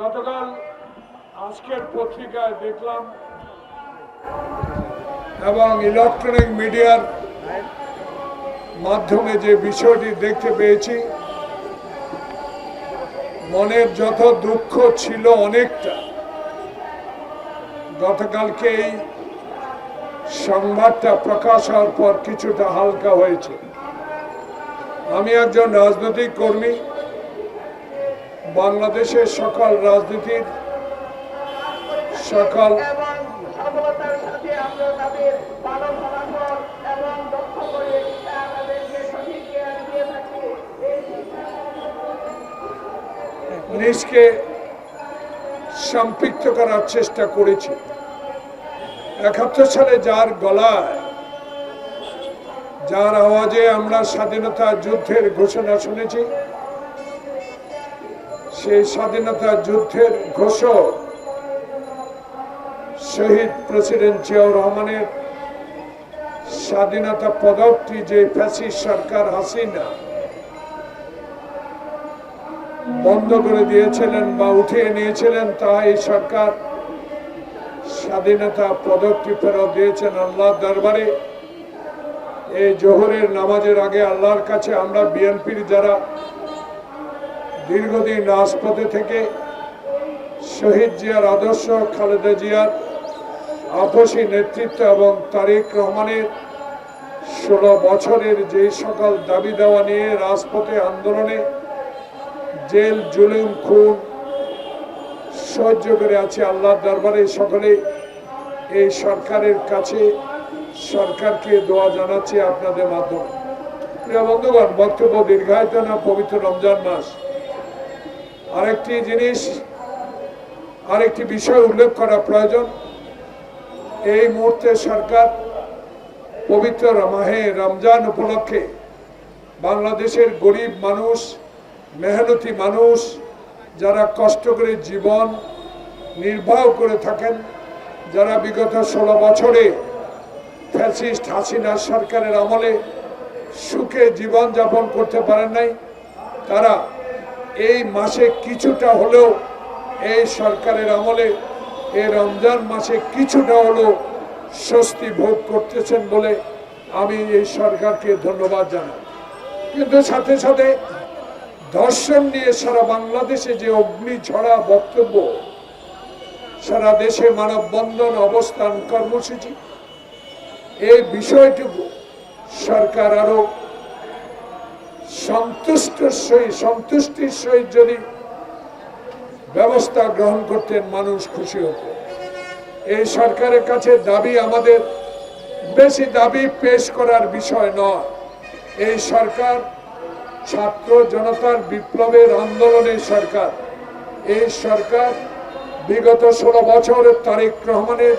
গতকাল আজকের পত্রিকায় দেখলাম এবং ইলেকট্রনিক মিডিয়ার মাধ্যমে যে বিষয়টি দেখতে পেয়েছি, মনের যত দুঃখ ছিল অনেকটা গতকালকে এই সংবাদটা প্রকাশ হওয়ার পর কিছুটা হালকা হয়েছে। আমি একজন রাজনৈতিক কর্মী, বাংলাদেশের সকল রাজনীতির সকল জিনিসকে সম্পৃক্ত করার চেষ্টা করেছি। 71 সালে যার গলায়, যার আওয়াজে আমরা স্বাধীনতা যুদ্ধের ঘোষণা শুনেছি, সেই স্বাধীনতা যুদ্ধের ঘোষক শহীদ প্রেসিডেন্ট জিয়াউর রহমানের স্বাধীনতা পদকটি যে ফ্যাসিস্ট সরকার হাসিনা বন্ধ করে দিয়েছিলেন বা উঠিয়ে নিয়েছিলেন, তা এই সরকার স্বাধীনতা পদকটি ফেরত দিয়েছেন আল্লাহর দরবারে। এই জোহরের নামাজের আগে আল্লাহর কাছে আমরা বিএনপির যারা দীর্ঘদিন রাজপথে থেকে শহীদ জিয়ার আদর্শ, খালেদা জিয়ার আপসী নেতৃত্ব এবং তারেক রহমানের 16 বছরের যে সকল দাবি দেওয়া নিয়ে রাজপথে আন্দোলনে জেল, জুলুম, খুন সহ্য করে আছে, আল্লাহর দরবারে সকলে এই সরকারের কাছে সরকারকে দোয়া জানাচ্ছি আপনাদের মাধ্যমে। প্রিয় বন্ধুগণ, বক্তব্য দীর্ঘায়িত না, পবিত্র রমজান মাস। আরেকটি বিষয় উল্লেখ করা প্রয়োজন। এই মুহূর্তে সরকার পবিত্র মাহে রমজান উপলক্ষে বাংলাদেশের গরিব মানুষ, মেহনতি মানুষ, যারা কষ্ট করে জীবন নির্বাহ করে থাকেন, যারা বিগত 16 বছরে ফ্যাসিস্ট হাসিনা সরকারের আমলে সুখে জীবন যাপন করতে পারেন নাই, তারা এই মাসে কিছুটা হলেও এই সরকারের আমলে এই রমজান মাসে কিছুটা হলেও স্বস্তি ভোগ করতেছেন বলে আমি এই সরকারকে ধন্যবাদ জানাই। কিন্তু সাথে সাথে ধর্ষণ নিয়ে সারা বাংলাদেশে যে অগ্নিঝরা বক্তব্য, সারা দেশে মানববন্ধন, অবস্থান, কর্মসূচি, এই বিষয়টুকু সরকার আরো সন্তুষ্টির সহিত যদি ব্যবস্থা গ্রহণ করতেন, মানুষ খুশি হতো। এই সরকারের কাছে দাবি আমাদের বেশি দাবি পেশ করার বিষয় নয়। এই সরকার ছাত্র জনতার বিপ্লবের আন্দোলনের সরকার। এই সরকার বিগত 16 বছরের তারেক রহমানের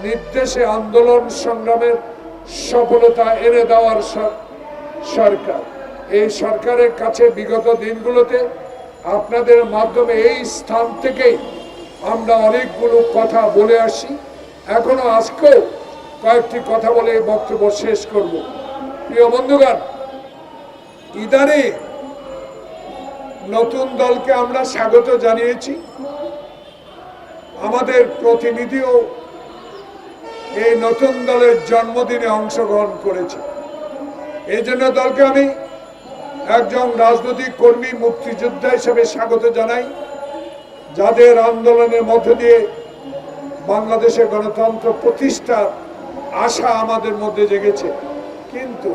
নির্দেশে আন্দোলন সংগ্রামের সফলতা এনে দেওয়ার সরকার। এই সরকারের কাছে বিগত দিনগুলোতে আপনাদের মাধ্যমে এই স্থান থেকেই আমরা অনেকগুলো কথা বলে আসি, এখনো আজকেও কয়েকটি কথা বলে বক্তব্য শেষ করব। প্রিয় বন্ধুগণ, ইদারে নতুন দলকে আমরা স্বাগত জানিয়েছি। আমাদের প্রতিনিধিও এই নতুন দলের জন্মদিনে অংশগ্রহণ করেছে। এই জন্য দলকে আমি একজন রাজনৈতিক কর্মী, মুক্তিযোদ্ধা হিসেবে স্বাগত জানাই, যাদের আন্দোলনের মধ্য দিয়ে বাংলাদেশে গণতন্ত্র প্রতিষ্ঠার আশা আমাদের মধ্যে জেগেছে। কিন্তু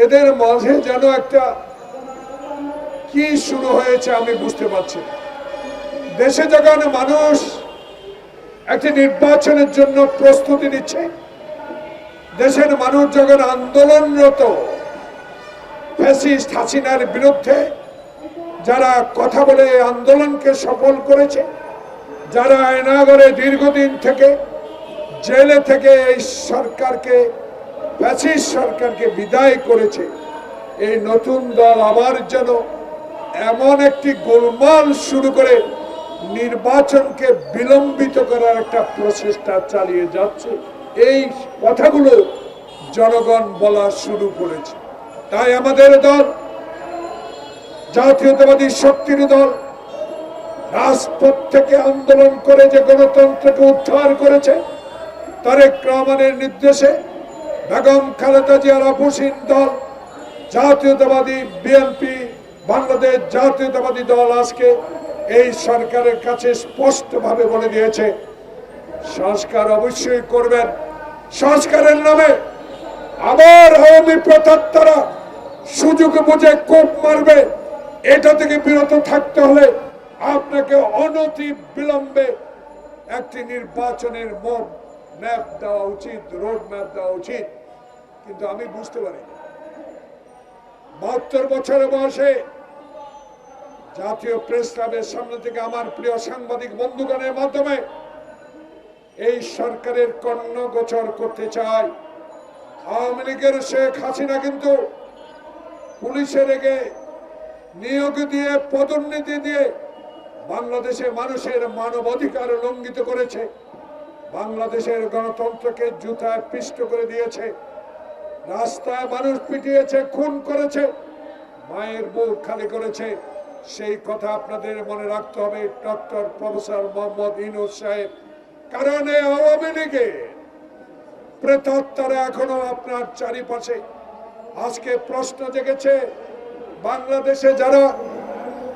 এদের মাঝে যেন একটা কি শুরু হয়েছে আমি বুঝতে পারছি। দেশে যখন মানুষ একটি নির্বাচনের জন্য প্রস্তুতি নিচ্ছে, দেশের মানুষ যখন আন্দোলনরত ফ্যাসিস্ট হাসিনার বিরুদ্ধে, যারা কথা বলে আন্দোলনকে সফল করেছে, যারা আয়নাগরে দীর্ঘদিন থেকে জেলে থেকে এই সরকারকে, ফ্যাসিস্ট সরকারকে বিদায় করেছে, এই নতুন দল আবার যেন এমন একটি গোলমাল শুরু করে নির্বাচনকে বিলম্বিত করার একটা প্রচেষ্টা চালিয়ে যাচ্ছে, এই কথাগুলো জনগণ বলা শুরু করেছে। তাই আমাদের দল জাতীয়তাবাদী শক্তির দল রাজপথ থেকে আন্দোলন করে যে গণতন্ত্রকে উদ্ধার করেছে, তারেক রহমানের নির্দেশে বেগম খালেদা জিয়ার আপসীন দল জাতীয়তাবাদী বিএনপি, বাংলাদেশ জাতীয়তাবাদী দল আজকে এই সরকারের কাছে স্পষ্টভাবে বলে দিয়েছে সংস্কার অবশ্যই করবেন। সংস্কারের নামে আবার আওয়ামী প্রতাত্তারা সুযোগ বুঝে কোপ মারবে। এটা থেকে বিরত থাকতে হলে আপনাকে অনতি বিলম্বে একটি নির্বাচনের ম্যাপ দেওয়া উচিত, রোড ম্যাপ দেওয়া উচিত। কিন্তু আমি বুঝতে পারি 72 বছরের বয়সে জাতীয় প্রেস ক্লাবের সামনে থেকে আমার প্রিয় সাংবাদিক বন্ধুগণের মাধ্যমে এই সরকারের কর্ণগোচর করতে চাই, আওয়ামী লীগের শেখ হাসিনা কিন্তু পুলিশের রেগে নিয়োগ দিয়ে, পদোন্নতি দিয়ে বাংলাদেশে মানুষের মানবাধিকার লঙ্ঘিত করেছে, বাংলাদেশের গণতন্ত্রকে জুতায় পিষ্ট করে দিয়েছে, রাস্তায় মানুষ পিটিয়েছে, খুন করেছে, মায়ের বুক খালি করেছে। সেই কথা আপনাদের মনে রাখতে হবে ডক্টর প্রফেসর মোহাম্মদ ইউনূস সাহেব। কারণ এই আওয়ামী লীগের প্রেতাত্মারা এখনো আপনার চারিপাশে। আজকে প্রশ্ন জেগেছে বাংলাদেশে যারা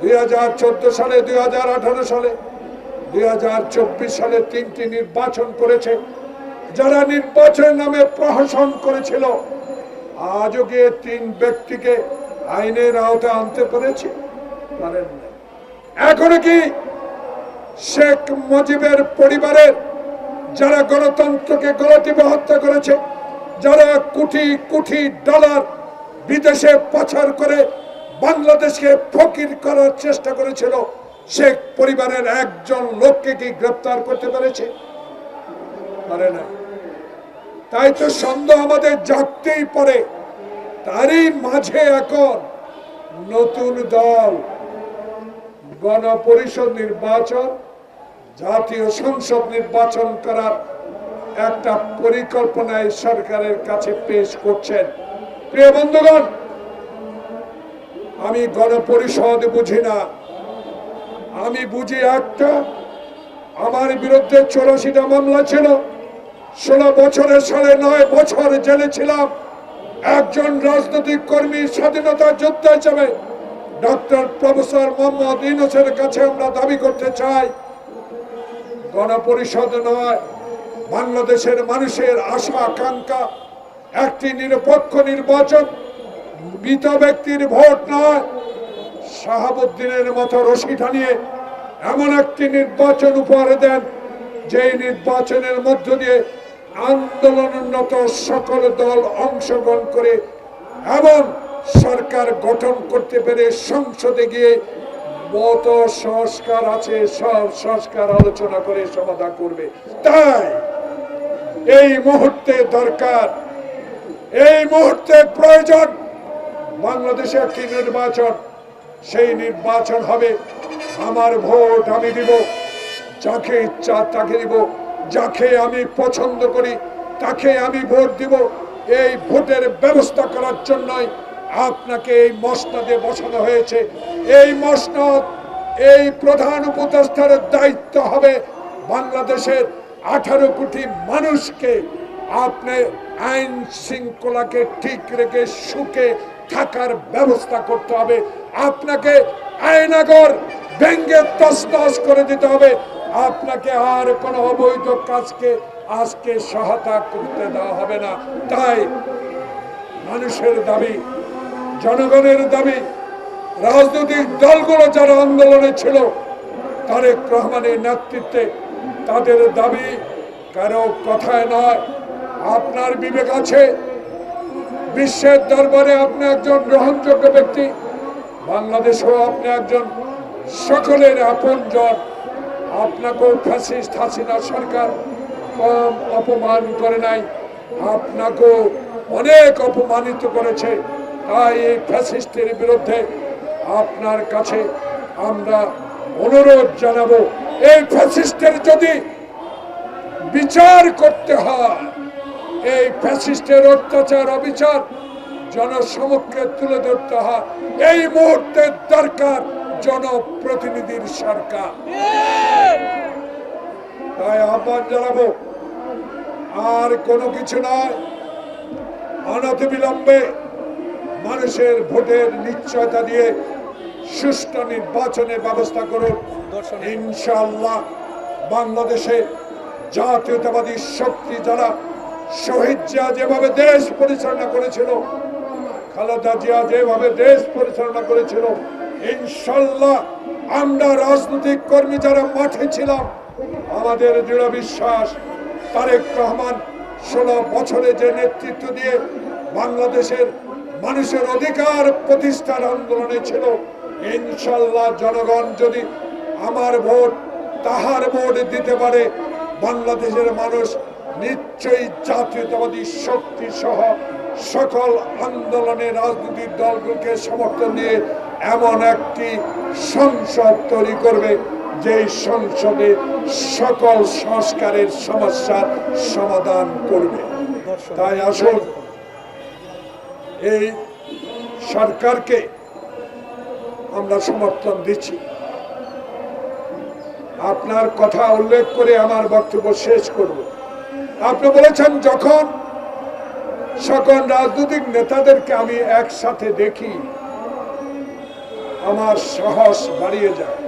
2014 সালে, 2018 সালে, 2024 সালে 3টি নির্বাচন করেছে, যারা নির্বাচনের নামে প্রহসন করেছিল, আজও গিয়ে 3 ব্যক্তিকে আইনের আওতায় আনতে পেরেছে? পারেন না। এখনো কি শেখ মুজিবের পরিবারের যারা গণতন্ত্রকে গলাটিপে হত্যা করেছে, যারা কোটি কোটি ডলার বিদেশে পাচার করে বাংলাদেশকে ফকির করার চেষ্টা করেছিল, শেখ পরিবারের একজন লোককে কি গ্রেফতার করতে পেরেছে? পারে না। তাই তো সন্দেহ আমাদের জাগতেই পারে। তারই মাঝে এখন নতুন দল গণপরিষদ নির্বাচন, জাতীয় সংসদ নির্বাচন করার একটা পরিকল্পনায় সরকারের কাছে পেশ করছেন। প্রিয় বন্ধুগণ, আমি গণপরিষদ বুঝি না, আমি বুঝি একটা, আমার বিরুদ্ধে 84টা মামলা ছিল, 16 বছরের 9.5 বছর জেলে ছিলাম। একজন রাজনৈতিক কর্মী, স্বাধীনতা যোদ্ধা হিসেবে ডক্টর প্রফেসর মোহাম্মদ ইউনূসের কাছে আমরা দাবি করতে চাই, গণপরিষদ নয়, বাংলাদেশের মানুষের আশা আকাঙ্ক্ষা একটি নিরপেক্ষ নির্বাচন, মৃত ব্যক্তির ভোট নয়, শাহাবুদ্দিনের মতো রশি টানিয়ে এমন একটি নির্বাচন উপহার দেন যে নির্বাচনের মধ্য দিয়ে আন্দোলনরত সকল দল অংশগ্রহণ করে এবং সরকার গঠন করতে পেরে সংসদে গিয়ে মত সংস্কার আছে সব সংস্কার আলোচনা করে সমাধান করবে। তাই এই মুহূর্তে দরকার, এই মুহূর্তে প্রয়োজন বাংলাদেশে একটি নির্বাচন। সেই নির্বাচন হবে আমার ভোট আমি দিব, যাকে ইচ্ছা তাকে দিব, যাকে আমি পছন্দ করি তাকে আমি ভোট দিব। এই ভোটের ব্যবস্থা করার জন্যই আপনাকে এই মসনদে বসানো হয়েছে। এই মসনদ, এই প্রধান উপদেষ্টার দায়িত্ব হবে বাংলাদেশের 18 কোটি মানুষকে আপনি আইন শৃঙ্খলাকে ঠিক রেখে সুখে থাকার ব্যবস্থা করতে হবে। আপনাকে আইনাগর ভেঙ্গে তছনছ করে দিতে হবে। আপনাকে আর কোনো অবৈধ কাজকে আজকে সহায়তা করতে দেওয়া হবে না। তাই মানুষের দাবি, জনগণের দাবি, রাজনৈতিক দলগুলো যারা আন্দোলনে ছিল তারেক রহমানের নেতৃত্বে, তাদের দাবি কারো কথায় নয়। আপনার বিবেক আছে, বিশ্বের দরবারে আপনি একজন গ্রহণযোগ্য ব্যক্তি, বাংলাদেশেও আপনি একজন সকলের আপনজন। আপনাকেও ফ্যাসিস্ট হাসিনা সরকার কম অপমান করে নাই, আপনাকেও অনেক অপমানিত করেছে। তাই এই ফ্যাসিস্টের বিরুদ্ধে আপনার কাছে আমরা অনুরোধ জানাবো, এই ফ্যাসিস্টের যদি বিচার করতে হয়, এই ফ্যাসিস্টের অত্যাচার অবিচার জনসমক্ষে তুলে ধরতে হয়। এই মুহূর্তে দরকার জনপ্রতিনিধির সরকার। তাই আহ্বান জানাবো, আর কোনো কিছু নয়, অনতিবিলম্বে মানুষের ভোটের নিশ্চয়তা দিয়ে সুষ্ঠু নির্বাচনের ব্যবস্থা করুন। ইনশাআল্লাহ বাংলাদেশে জাতীয়তাবাদী শক্তি যারা শহীদ জিয়া যেভাবে দেশ পরিচালনা করেছিল, খালেদা জিয়া যেভাবে দেশ পরিচালনা করেছিল, ইনশাআল্লাহ আমরা রাজনৈতিক কর্মী যারা মাঠে ছিলাম, আমাদের দৃঢ় বিশ্বাস তারেক রহমান 16 বছরে যে নেতৃত্ব দিয়ে বাংলাদেশের মানুষের অধিকার প্রতিষ্ঠার আন্দোলনে ছিল, ইনশাআল্লাহ জনগণ যদি আমার ভোট তাহার ভোট দিতে পারে, বাংলাদেশের মানুষ নিশ্চয়ই জাতীয়তাবাদী শক্তি সহ সকল আন্দোলনে রাজনৈতিক দলগুলোকে সমর্থন দিয়ে এমন একটি সংসদ তৈরি করবে যে সংসদে সকল সংস্কারের সমস্যার সমাধান করবে। তাই আসুন এই সরকারকে আমরা সমর্থন দিচ্ছি। আপনার কথা উল্লেখ করে আমার বক্তব্য শেষ করব। আপনি বলেছেন যখন সকল রাজনৈতিক নেতাদেরকে আমি একসাথে দেখি আমার সাহস বাড়িয়ে যায়।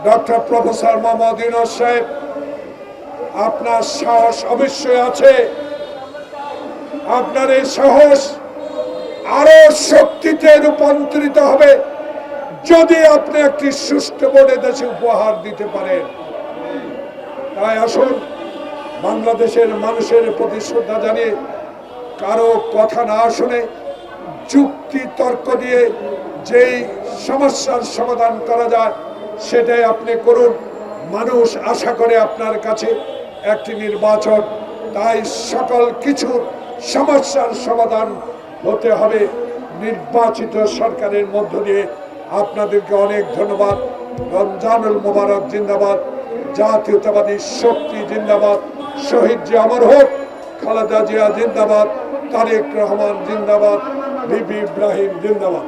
ডক্টর প্রফেসর মোহাম্মদ ইউনূস সাহেব, আপনার সাহস অবশ্যই আছে। আপনার এই সাহস আরো শক্তিতে রূপান্তরিত হবে যদি আপনি একটি সুষ্ঠু ভোটে দেশে উপহার দিতে পারেন। তাই আসুন বাংলাদেশের মানুষের প্রতি শ্রদ্ধা জানিয়ে কারো কথা না শুনে যুক্তি তর্ক দিয়ে যেই সমস্যার সমাধান করা যায় সেটাই আপনি করুন। মানুষ আশা করে আপনার কাছে একটি নির্বাচন। তাই সকল কিছুর সমস্যার সমাধান হতে হবে নির্বাচিত সরকারের মধ্য দিয়ে। আপনাদেরকে অনেক ধন্যবাদ। রমজানুল মোবারক জিন্দাবাদ, জাতীয়তাবাদী শক্তি জিন্দাবাদ, শহীদ জিয়া অমর হোক, খালেদা জিয়া জিন্দাবাদ, তারেক রহমান জিন্দাবাদ, বিবি ইব্রাহিম জিন্দাবাদ।